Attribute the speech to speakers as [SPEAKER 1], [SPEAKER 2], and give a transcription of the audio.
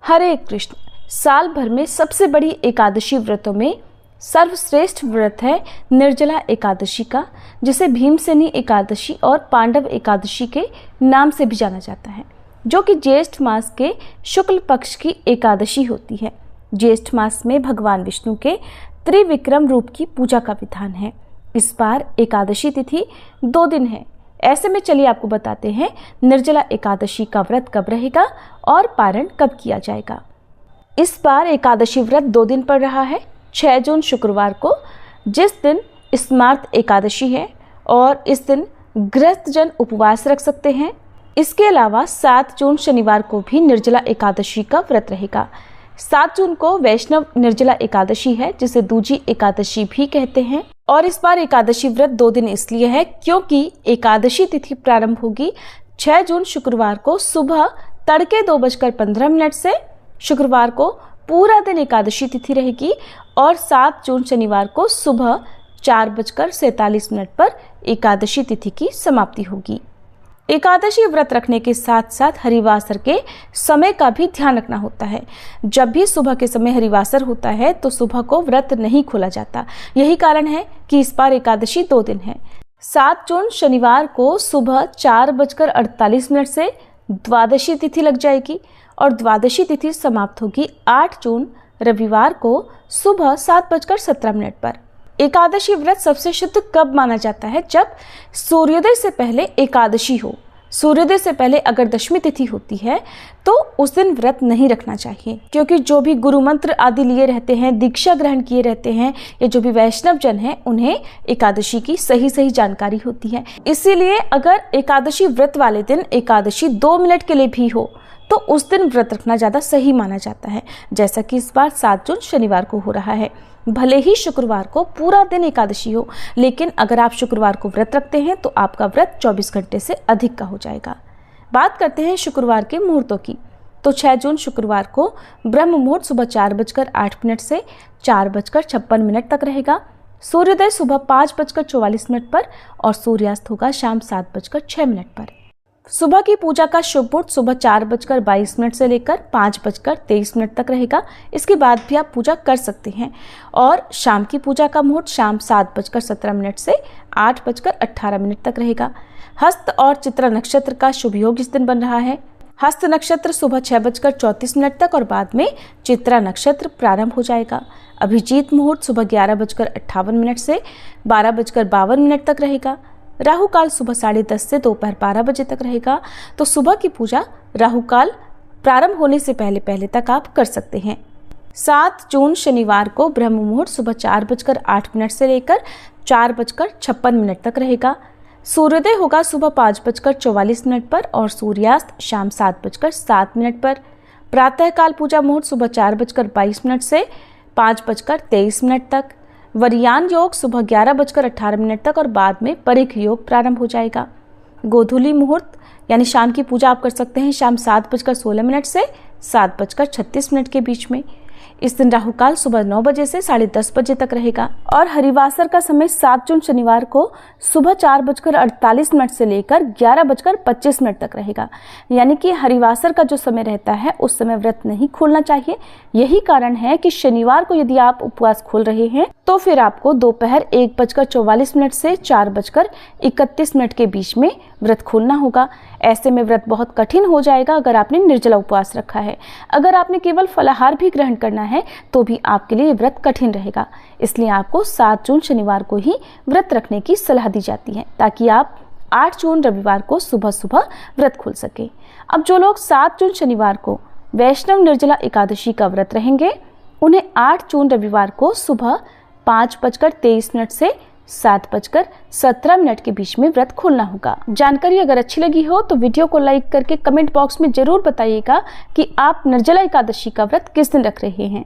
[SPEAKER 1] हरे कृष्ण। साल भर में सबसे बड़ी एकादशी व्रतों में सर्वश्रेष्ठ व्रत है निर्जला एकादशी का, जिसे भीमसेनी एकादशी और पांडव एकादशी के नाम से भी जाना जाता है, जो कि ज्येष्ठ मास के शुक्ल पक्ष की एकादशी होती है। ज्येष्ठ मास में भगवान विष्णु के त्रिविक्रम रूप की पूजा का विधान है। इस बार एकादशी तिथि 2 दिन है। ऐसे में चलिए आपको बताते हैं निर्जला एकादशी का व्रत कब रहेगा और पारण कब किया जाएगा। इस बार एकादशी व्रत 2 दिन पड़ रहा है। 6 जून शुक्रवार को, जिस दिन स्मार्त एकादशी है, और इस दिन गृहस्थजन उपवास रख सकते हैं। इसके अलावा 7 जून शनिवार को भी निर्जला एकादशी का व्रत रहेगा। 7 जून को वैष्णव निर्जला एकादशी है, जिसे दूजी एकादशी भी कहते हैं। और इस बार एकादशी व्रत 2 दिन इसलिए है क्योंकि एकादशी तिथि प्रारंभ होगी 6 जून शुक्रवार को सुबह तड़के 2:15 से। शुक्रवार को पूरा दिन एकादशी तिथि रहेगी और 7 जून शनिवार को सुबह 4:47 पर एकादशी तिथि की समाप्ति होगी। एकादशी व्रत रखने के साथ साथ हरिवासर के समय का भी ध्यान रखना होता है। जब भी सुबह के समय हरिवासर होता है तो सुबह को व्रत नहीं खोला जाता। यही कारण है कि इस बार एकादशी 2 दिन है। 7 जून शनिवार को सुबह 4:48 से द्वादशी तिथि लग जाएगी और द्वादशी तिथि समाप्त होगी 8 जून रविवार को सुबह 7:17 पर। एकादशी व्रत सबसे शुद्ध कब माना जाता है? जब सूर्योदय से पहले एकादशी हो। सूर्योदय से पहले अगर दशमी तिथि होती है तो उस दिन व्रत नहीं रखना चाहिए, क्योंकि जो भी गुरु मंत्र आदि लिए रहते हैं, दीक्षा ग्रहण किए रहते हैं, या जो भी वैष्णव जन हैं, उन्हें एकादशी की सही जानकारी होती है। इसीलिए अगर एकादशी व्रत वाले दिन एकादशी 2 मिनट के लिए भी हो तो उस दिन व्रत रखना ज़्यादा सही माना जाता है, जैसा कि इस बार 7 जून शनिवार को हो रहा है। भले ही शुक्रवार को पूरा दिन एकादशी हो, लेकिन अगर आप शुक्रवार को व्रत रखते हैं तो आपका व्रत 24 घंटे से अधिक का हो जाएगा। बात करते हैं शुक्रवार के मुहूर्तों की। तो 6 जून शुक्रवार को ब्रह्म मुहूर्त सुबह 4:08 से 4:56 तक रहेगा। सूर्योदय सुबह 5:44 पर और सूर्यास्त होगा शाम 7:06 पर। सुबह की पूजा का शुभ मुहूर्त सुबह 4:22 से लेकर 5:23 तक रहेगा। इसके बाद भी आप पूजा कर सकते हैं। और शाम की पूजा का मुहूर्त शाम 7:17 से 8:18 तक रहेगा। हस्त और चित्रा नक्षत्र का शुभ योग इस दिन बन रहा है। हस्त नक्षत्र सुबह 6:34 तक और बाद में चित्रा नक्षत्र प्रारंभ हो जाएगा। अभिजीत मुहूर्त सुबह 11:58 से 12:52 तक रहेगा। राहु काल सुबह 10:30 से दोपहर 12 बजे तक रहेगा। तो सुबह की पूजा राहु काल प्रारंभ होने से पहले तक आप कर सकते हैं। 7 जून शनिवार को ब्रह्म मुहूर्त सुबह 4:08 से लेकर 4:56 तक रहेगा। सूर्योदय होगा सुबह 5:44 पर और सूर्यास्त शाम 7:07 पर। प्रातःकाल पूजा मुहूर्त सुबह 4:22 से 5:23 तक। वरियान योग सुबह 11:18 तक और बाद में परिख योग प्रारंभ हो जाएगा। गोधूली मुहूर्त यानी शाम की पूजा आप कर सकते हैं शाम 7:16 से 7:36 के बीच में। इस दिन राहु काल सुबह 9 बजे से 10:30 बजे तक रहेगा और हरिवासर का समय 7 जून शनिवार को सुबह 4:48 से लेकर 11:25 तक रहेगा। यानी कि हरिवासर का जो समय रहता है उस समय व्रत नहीं खोलना चाहिए। यही कारण है कि शनिवार को यदि आप उपवास खोल रहे हैं तो फिर आपको दोपहर 1:44 से 4:31 के बीच में व्रत खोलना होगा। ऐसे में व्रत बहुत कठिन हो जाएगा अगर आपने निर्जला उपवास रखा है। अगर आपने केवल फलाहार भी ग्रहण करना है तो भी आपके लिए व्रत कठिन रहेगा। इसलिए आपको 7 जून शनिवार को ही व्रत रखने की सलाह दी जाती है, ताकि आप 8 जून रविवार को सुबह व्रत खोल सके। अब जो लोग 7 जून शनिवार को वैष्णव निर्जला एकादशी का व्रत रहेंगे, उन्हें 8 जून रविवार को सुबह 5:23 से 7:17 के बीच में व्रत खोलना होगा। जानकारी अगर अच्छी लगी हो तो वीडियो को लाइक करके कमेंट बॉक्स में जरूर बताइएगा कि आप निर्जला एकादशी का व्रत किस दिन रख रहे हैं।